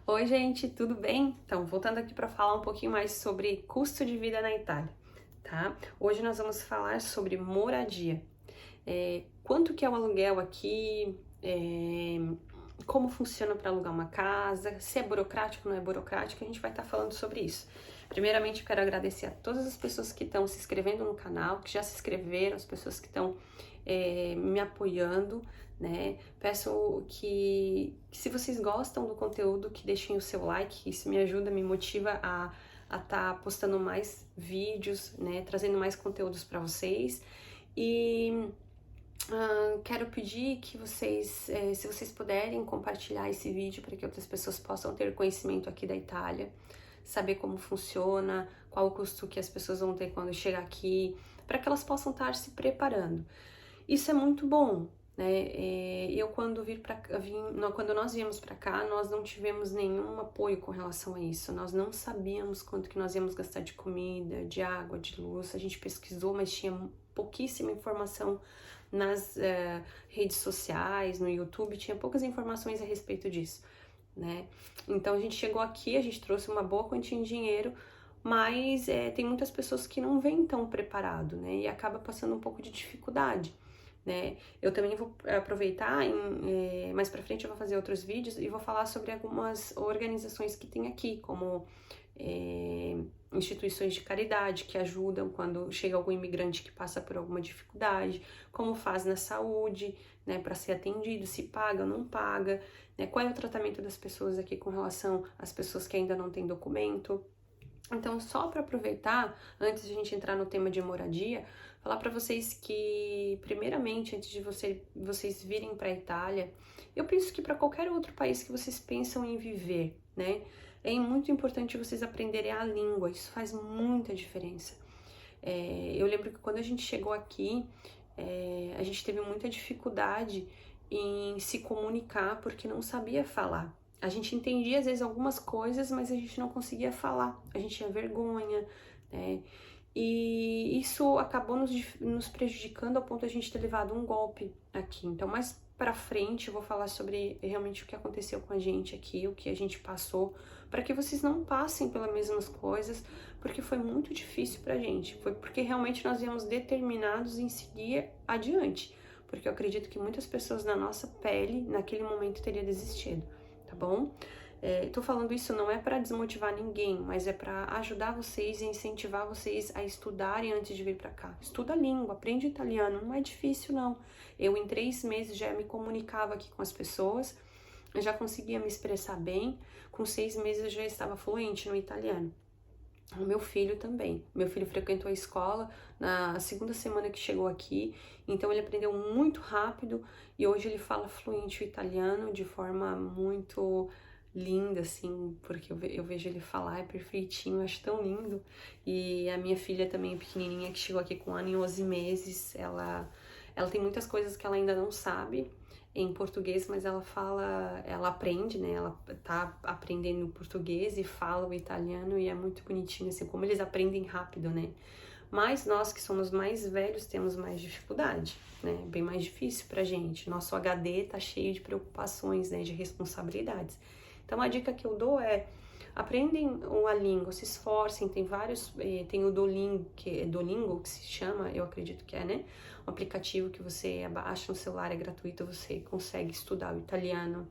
Oi, gente, tudo bem? Então, voltando aqui para falar um pouquinho mais sobre custo de vida na Itália, tá? Hoje nós vamos falar sobre moradia. Quanto que é o aluguel aqui, como funciona para alugar uma casa, se é burocrático ou não é burocrático, a gente vai estar falando sobre isso. Primeiramente, eu quero agradecer a todas as pessoas que estão se inscrevendo no canal, que já se inscreveram, as pessoas que estão me apoiando, né? Peço que se vocês gostam do conteúdo, que deixem o seu like, isso me ajuda, me motiva a estar postando mais vídeos, né? Trazendo mais conteúdos para vocês. E quero pedir que vocês, se vocês puderem, compartilhar esse vídeo para que outras pessoas possam ter conhecimento aqui da Itália, saber como funciona, qual o custo que as pessoas vão ter quando chegar aqui, para que elas possam estar se preparando. Isso é muito bom, né? Eu quando nós viemos para cá, nós não tivemos nenhum apoio com relação a isso. Nós não sabíamos quanto que nós íamos gastar de comida, de água, de luz. A gente pesquisou, mas tinha pouquíssima informação nas redes sociais, no YouTube, tinha poucas informações a respeito disso, né? Então a gente chegou aqui, a gente trouxe uma boa quantia de dinheiro, mas tem muitas pessoas que não vêm tão preparado, né? E acaba passando um pouco de dificuldade, né? Eu também vou aproveitar, mais pra frente eu vou fazer outros vídeos e vou falar sobre algumas organizações que tem aqui, como instituições de caridade que ajudam quando chega algum imigrante que passa por alguma dificuldade, como faz na saúde, né, para ser atendido, se paga ou não paga, né, qual é o tratamento das pessoas aqui com relação às pessoas que ainda não têm documento. Então, só para aproveitar, antes de a gente entrar no tema de moradia, falar para vocês que, primeiramente, antes de vocês virem para a Itália, eu penso que para qualquer outro país que vocês pensam em viver, né, é muito importante vocês aprenderem a língua, isso faz muita diferença. Eu lembro que quando a gente chegou aqui, a gente teve muita dificuldade em se comunicar porque não sabia falar. A gente entendia às vezes algumas coisas, mas a gente não conseguia falar, a gente tinha vergonha, né? E isso acabou nos prejudicando ao ponto de a gente ter levado um golpe aqui. Então, mais pra frente, eu vou falar sobre realmente o que aconteceu com a gente aqui, o que a gente passou, para que vocês não passem pelas mesmas coisas, porque foi muito difícil pra gente. Foi porque realmente nós viemos determinados em seguir adiante, porque eu acredito que muitas pessoas na nossa pele, naquele momento, teriam desistido, tá bom? Tô falando isso não é para desmotivar ninguém, mas é para ajudar vocês e incentivar vocês a estudarem antes de vir para cá. Estuda a língua, aprende italiano, não é difícil não. Eu em 3 meses já me comunicava aqui com as pessoas, eu já conseguia me expressar bem, com 6 meses eu já estava fluente no italiano. O meu filho também. Meu filho frequentou a escola na segunda semana que chegou aqui, então ele aprendeu muito rápido e hoje ele fala fluente o italiano de forma muito linda, assim, porque eu vejo ele falar, é perfeitinho, eu acho tão lindo. E a minha filha também, pequenininha, que chegou aqui com 1 ano e 11 meses, ela tem muitas coisas que ela ainda não sabe em português, mas ela aprende, né? Ela tá aprendendo português e fala o italiano e é muito bonitinho, assim, como eles aprendem rápido, né? Mas nós que somos mais velhos temos mais dificuldade, né? Bem mais difícil pra gente. Nosso HD tá cheio de preocupações, né? De responsabilidades. Então a dica que eu dou é aprendem uma língua, se esforcem, tem vários, tem o Duolingo, que se chama, eu acredito que é, né? Um aplicativo que você baixa no celular, é gratuito, você consegue estudar o italiano.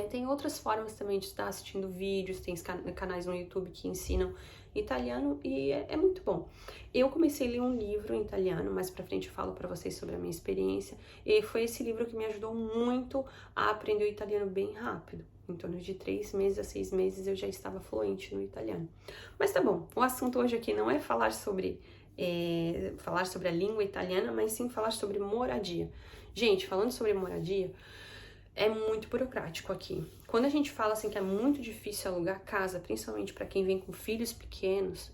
Tem outras formas também de estar assistindo vídeos, tem canais no YouTube que ensinam italiano e é muito bom. Eu comecei a ler um livro em italiano, mais pra frente eu falo pra vocês sobre a minha experiência, e foi esse livro que me ajudou muito a aprender o italiano bem rápido. Em torno de 3 meses a 6 meses eu já estava fluente no italiano. Mas tá bom, o assunto hoje aqui não é falar sobre a língua italiana, mas sim falar sobre moradia. Gente, falando sobre moradia, é muito burocrático aqui. Quando a gente fala assim que é muito difícil alugar casa, principalmente para quem vem com filhos pequenos,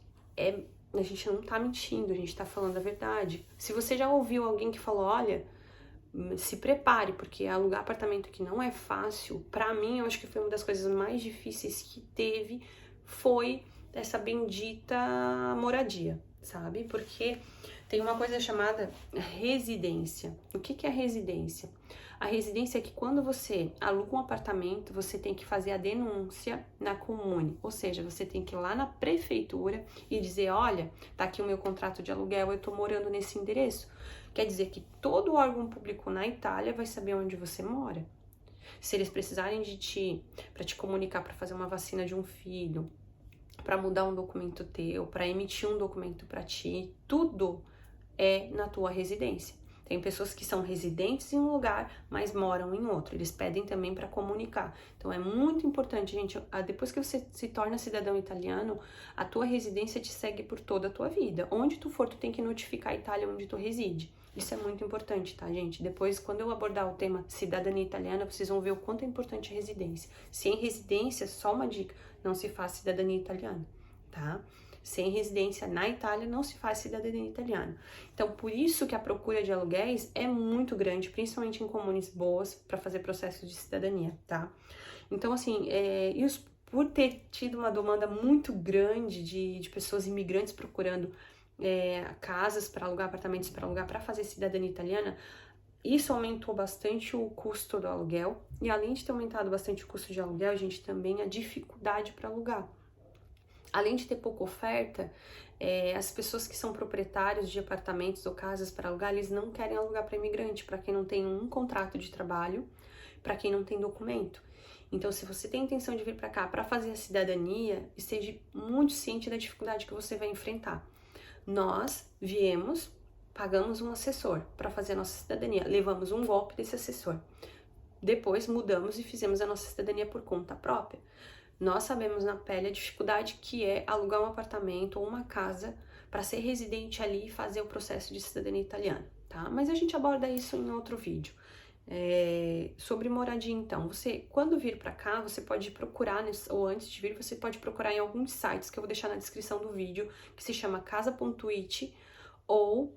a gente não tá mentindo, a gente tá falando a verdade. Se você já ouviu alguém que falou, olha, se prepare, porque alugar apartamento aqui não é fácil. Pra mim, eu acho que foi uma das coisas mais difíceis que teve, foi essa bendita moradia, sabe? Porque tem uma coisa chamada residência. O que é residência? A residência é que quando você aluga um apartamento, você tem que fazer a denúncia na Comune, ou seja, você tem que ir lá na prefeitura e dizer, olha, tá aqui o meu contrato de aluguel, eu tô morando nesse endereço. Quer dizer que todo órgão público na Itália vai saber onde você mora. Se eles precisarem de ti para te comunicar para fazer uma vacina de um filho, para mudar um documento teu, para emitir um documento para ti, tudo é na tua residência. Tem pessoas que são residentes em um lugar, mas moram em outro. Eles pedem também para comunicar. Então é muito importante, gente, depois que você se torna cidadão italiano, a tua residência te segue por toda a tua vida. Onde tu for, tu tem que notificar a Itália onde tu reside. Isso é muito importante, tá, gente? Depois, quando eu abordar o tema cidadania italiana, vocês vão ver o quanto é importante a residência. Sem residência, só uma dica, não se faz cidadania italiana, tá? Sem residência na Itália não se faz cidadania italiana. Então, por isso que a procura de aluguéis é muito grande, principalmente em comunes boas, para fazer processo de cidadania, tá? Então, assim, por ter tido uma demanda muito grande de pessoas imigrantes procurando casas para alugar, apartamentos para alugar, para fazer cidadania italiana, isso aumentou bastante o custo do aluguel. E além de ter aumentado bastante o custo de aluguel, a gente também a dificuldade para alugar. Além de ter pouca oferta, as pessoas que são proprietários de apartamentos ou casas para alugar, eles não querem alugar para imigrante, para quem não tem um contrato de trabalho, para quem não tem documento. Então, se você tem intenção de vir para cá para fazer a cidadania, esteja muito ciente da dificuldade que você vai enfrentar. Nós viemos, pagamos um assessor para fazer a nossa cidadania, levamos um golpe desse assessor. Depois mudamos e fizemos a nossa cidadania por conta própria. Nós sabemos na pele a dificuldade que é alugar um apartamento ou uma casa para ser residente ali e fazer o processo de cidadania italiana, tá? Mas a gente aborda isso em outro vídeo. Sobre moradia, então, você, quando vir para cá, você pode procurar, ou antes de vir, você pode procurar em alguns sites que eu vou deixar na descrição do vídeo, que se chama casa.it ou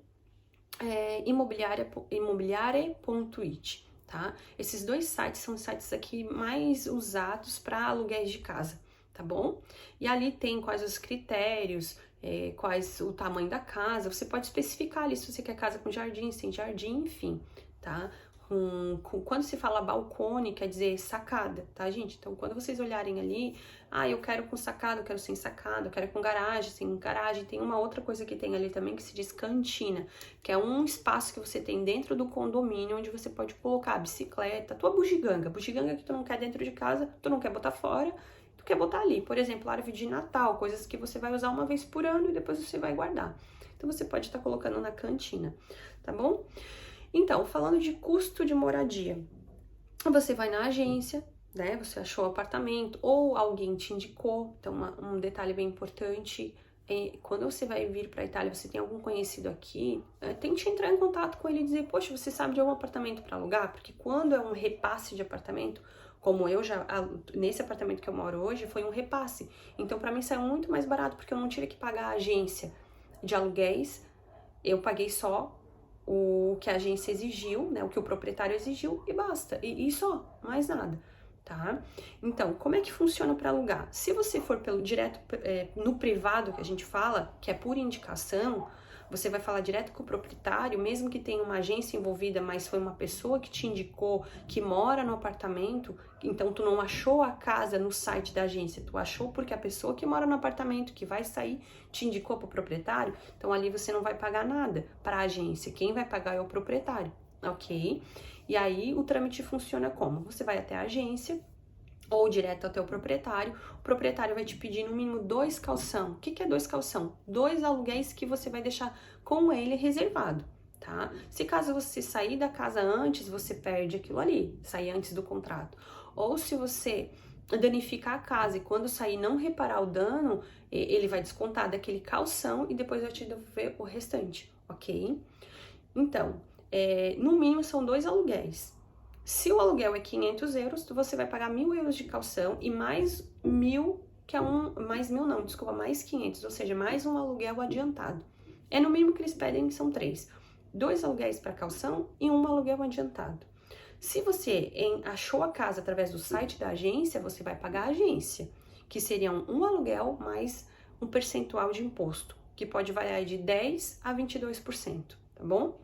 imobiliare.it. Tá? Esses dois sites são os sites aqui mais usados para aluguéis de casa, tá bom? E ali tem quais os critérios, quais o tamanho da casa, você pode especificar ali se você quer casa com jardim, sem jardim, enfim, tá? Quando se fala balcone, quer dizer sacada, tá, gente? Então, quando vocês olharem ali, eu quero com sacada, eu quero sem sacada, eu quero com garagem, sem garagem. Tem uma outra coisa que tem ali também que se diz cantina, que é um espaço que você tem dentro do condomínio onde você pode colocar a bicicleta, tua bugiganga que tu não quer dentro de casa, tu não quer botar fora, tu quer botar ali. Por exemplo, árvore de Natal, coisas que você vai usar uma vez por ano e depois você vai guardar. Então, você pode estar colocando na cantina, tá bom? Então, falando de custo de moradia, você vai na agência, né? Você achou o apartamento ou alguém te indicou. Então, um detalhe bem importante quando você vai vir para a Itália, você tem algum conhecido aqui, tente entrar em contato com ele e dizer, poxa, você sabe de algum apartamento para alugar? Porque quando é um repasse de apartamento, como nesse apartamento que eu moro hoje, foi um repasse. Então, para mim, saiu muito mais barato, porque eu não tive que pagar a agência de aluguéis, eu paguei só o que a agência exigiu, né, o que o proprietário exigiu e basta, e só, mais nada, tá? Então, como é que funciona para alugar? Se você for direto no privado, que a gente fala, que é por indicação, você vai falar direto com o proprietário, mesmo que tenha uma agência envolvida, mas foi uma pessoa que te indicou, que mora no apartamento, então tu não achou a casa no site da agência, tu achou porque a pessoa que mora no apartamento, que vai sair, te indicou para o proprietário, então ali você não vai pagar nada para a agência, quem vai pagar é o proprietário, ok? E aí o trâmite funciona como? Você vai até a agência, ou direto até o proprietário vai te pedir no mínimo 2 calção. O que é 2 calção? 2 aluguéis que você vai deixar com ele reservado, tá? Se caso você sair da casa antes, você perde aquilo ali, sair antes do contrato. Ou se você danificar a casa e quando sair não reparar o dano, ele vai descontar daquele calção e depois vai te devolver o restante, ok? Então, no mínimo são 2 aluguéis. Se o aluguel é 500 euros, você vai pagar 1.000 euros de calção e mais 1.000, mais 500, ou seja, mais um aluguel adiantado. É no mínimo que eles pedem, que são 3. 2 aluguéis para calção e um aluguel adiantado. Se você achou a casa através do site da agência, você vai pagar a agência, que seriam um aluguel mais um percentual de imposto, que pode variar de 10% a 22%, tá bom?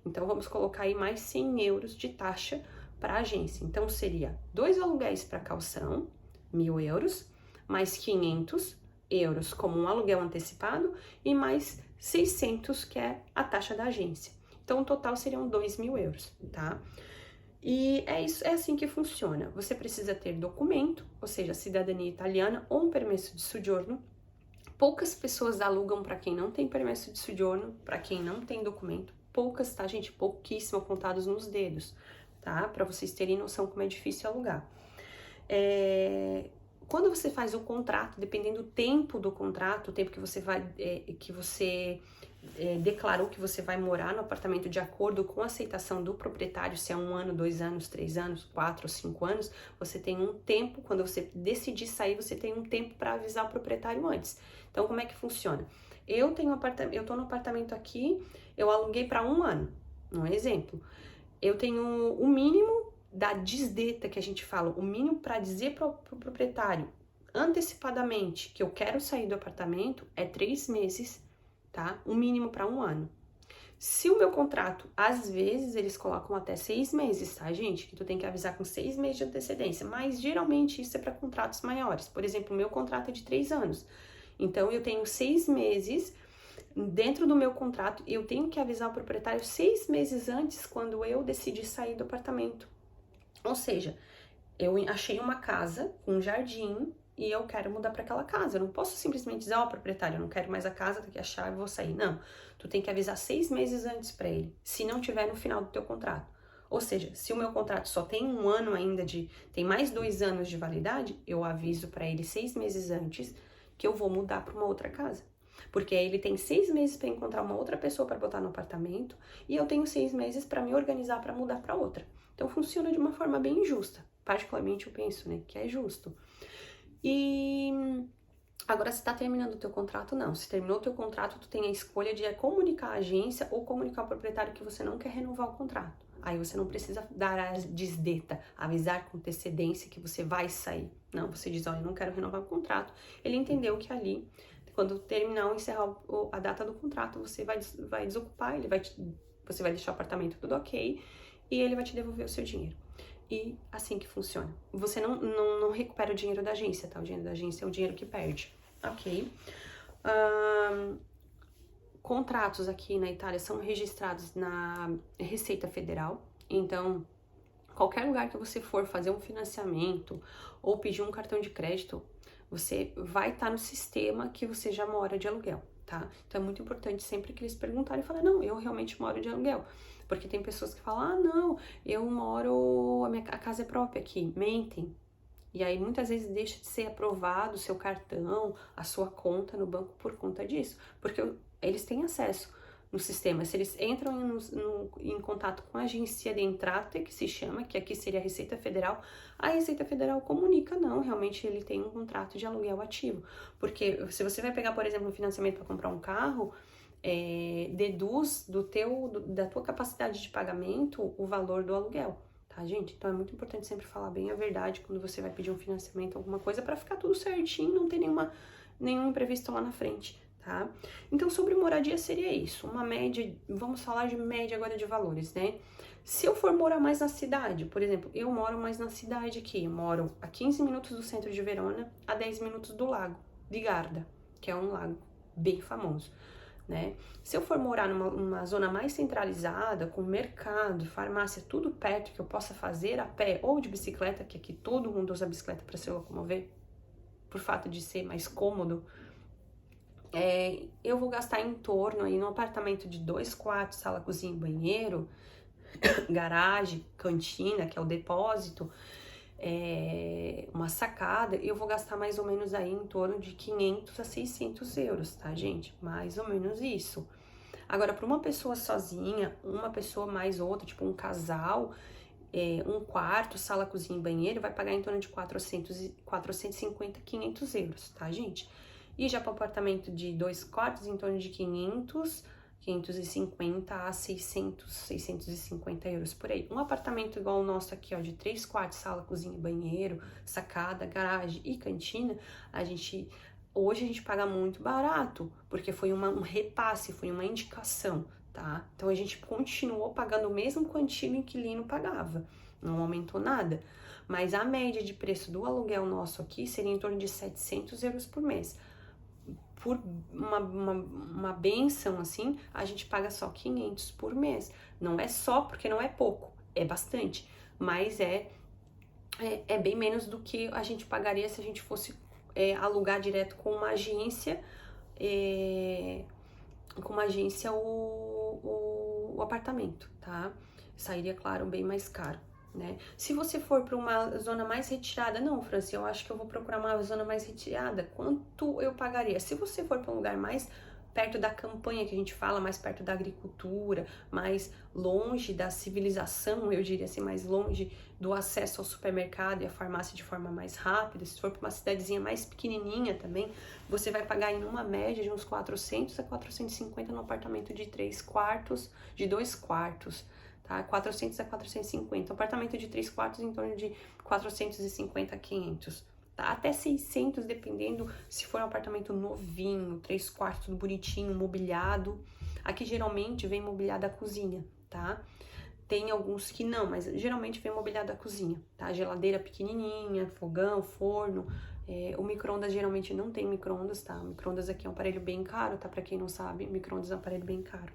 Então, vamos colocar aí mais 100 euros de taxa para a agência. Então, seria 2 aluguéis para calção, 1.000 euros, mais 500 euros como um aluguel antecipado e mais 600, que é a taxa da agência. Então, o total seriam 2.000 euros, tá? E é isso, é assim que funciona. Você precisa ter documento, ou seja, cidadania italiana ou um permesso de soggiorno. Poucas pessoas alugam para quem não tem permesso de soggiorno, para quem não tem documento. Poucas, tá, gente? Pouquíssimo, contados nos dedos, tá? Para vocês terem noção como é difícil alugar. Quando você faz o contrato, dependendo do tempo do contrato, o tempo que você vai, declarou que você vai morar no apartamento de acordo com a aceitação do proprietário, se é 1 ano, 2 anos, 3 anos, 4 ou 5 anos, você tem um tempo, quando você decidir sair, você tem um tempo para avisar o proprietário antes. Então, como é que funciona? Eu tô no apartamento aqui, eu aluguei para 1 ano, um exemplo. Eu tenho o mínimo da disdeta que a gente fala, o mínimo para dizer para o proprietário antecipadamente que eu quero sair do apartamento é 3 meses, tá? O mínimo para 1 ano. Se o meu contrato, às vezes, eles colocam até 6 meses, tá, gente? Que tu tem que avisar com 6 meses de antecedência, mas geralmente isso é para contratos maiores. Por exemplo, o meu contrato é de 3 anos. Então, eu tenho 6 meses dentro do meu contrato e eu tenho que avisar o proprietário 6 meses antes, quando eu decidir sair do apartamento. Ou seja, eu achei uma casa com um jardim e eu quero mudar para aquela casa. Eu não posso simplesmente dizer, ó, proprietário, eu não quero mais a casa, tem que achar e vou sair. Não, tu tem que avisar 6 meses antes para ele, se não tiver no final do teu contrato. Ou seja, se o meu contrato só tem 1 ano ainda tem mais 2 anos de validade, eu aviso para ele 6 meses antes que eu vou mudar para uma outra casa. Porque aí ele tem 6 meses para encontrar uma outra pessoa para botar no apartamento e eu tenho 6 meses para me organizar para mudar para outra. Então funciona de uma forma bem injusta. Particularmente eu penso, né, que é justo. E agora, se tá terminando o teu contrato, não. Se terminou o teu contrato, tu tem a escolha de comunicar a agência ou comunicar ao proprietário que você não quer renovar o contrato. Aí você não precisa dar a disdeta, avisar com antecedência que você vai sair. Não, você diz, olha, eu não quero renovar o contrato. Ele entendeu que ali, quando terminar ou encerrar a data do contrato, você vai desocupar, você vai deixar o apartamento tudo ok e ele vai te devolver o seu dinheiro. E assim que funciona. Você não recupera o dinheiro da agência, tá? O dinheiro da agência é o dinheiro que perde, ok? Contratos aqui na Itália são registrados na Receita Federal, então qualquer lugar que você for fazer um financiamento ou pedir um cartão de crédito, você vai estar no sistema que você já mora de aluguel, tá? Então é muito importante sempre que eles perguntarem, falar, não, eu realmente moro de aluguel. Porque tem pessoas que falam, ah, não, eu moro, a casa é própria aqui, mentem. E aí muitas vezes deixa de ser aprovado o seu cartão, a sua conta no banco por conta disso. Porque eles têm acesso no sistema. Se eles entram em contato com a agência de entrada, que se chama, que aqui seria a Receita Federal, a Receita Federal comunica, não, realmente ele tem um contrato de aluguel ativo. Porque se você vai pegar, por exemplo, um financiamento para comprar um carro, deduz da tua capacidade de pagamento o valor do aluguel, tá, gente? Então é muito importante sempre falar bem a verdade quando você vai pedir um financiamento, alguma coisa, para ficar tudo certinho, não ter nenhum imprevisto lá na frente, tá? Então, sobre moradia seria isso, uma média, vamos falar de média agora de valores, né? Se eu for morar mais na cidade, por exemplo, eu moro mais na cidade aqui, eu moro a 15 minutos do centro de Verona, a 10 minutos do lago de Garda, que é um lago bem famoso. Né? Se eu for morar numa zona mais centralizada, com mercado, farmácia, tudo perto que eu possa fazer a pé ou de bicicleta, que aqui todo mundo usa bicicleta para se locomover, por fato de ser mais cômodo, eu vou gastar em torno aí num apartamento de 2 quartos, sala, cozinha e banheiro, garagem, cantina, que é o depósito, uma sacada, eu vou gastar mais ou menos aí em torno de 500 a 600 euros, tá, gente? Mais ou menos isso. Agora, para uma pessoa sozinha, uma pessoa mais outra, tipo um casal, um quarto, sala, cozinha e banheiro, vai pagar em torno de 450, 500 euros, tá, gente? E já para um apartamento de 2 quartos, em torno de 550 a 600, 650 euros por aí. Um apartamento igual o nosso aqui, ó, de 3 quartos, sala, cozinha, banheiro, sacada, garagem e cantina, hoje a gente paga muito barato, porque foi um repasse, foi uma indicação, tá? Então a gente continuou pagando o mesmo que o antigo inquilino pagava. não aumentou nada. Mas a média de preço do aluguel nosso aqui seria em torno de 700 euros por mês. Por uma benção, assim, a gente paga só 500 por mês. Não é só, porque não é pouco, é bastante, mas é bem menos do que a gente pagaria se a gente fosse alugar direto com uma agência, o apartamento, tá? Sairia, claro, bem mais caro, né? Se você for para uma zona mais retirada, não, Franci, eu acho que eu vou procurar uma zona mais retirada. Quanto eu pagaria? Se você for para um lugar mais perto da campanha, que a gente fala, mais perto da agricultura, mais longe da civilização, eu diria assim, mais longe do acesso ao supermercado e à farmácia de forma mais rápida, se for para uma cidadezinha mais pequenininha também, você vai pagar em uma média de uns 400 a 450 no apartamento de 3 quartos, de 2 quartos, tá? 400 a 450. Um apartamento de 3 quartos em torno de 450 a 500. Tá? Até 600, dependendo se for um apartamento novinho, 3 quartos bonitinho, mobiliado. Aqui geralmente vem mobiliada a cozinha, tá? Tem alguns que não, mas geralmente vem mobiliada a cozinha, tá? Geladeira pequenininha, fogão, forno. O micro-ondas geralmente não tem micro-ondas, tá? O micro-ondas aqui é um aparelho bem caro, tá? Pra quem não sabe, micro-ondas é um aparelho bem caro.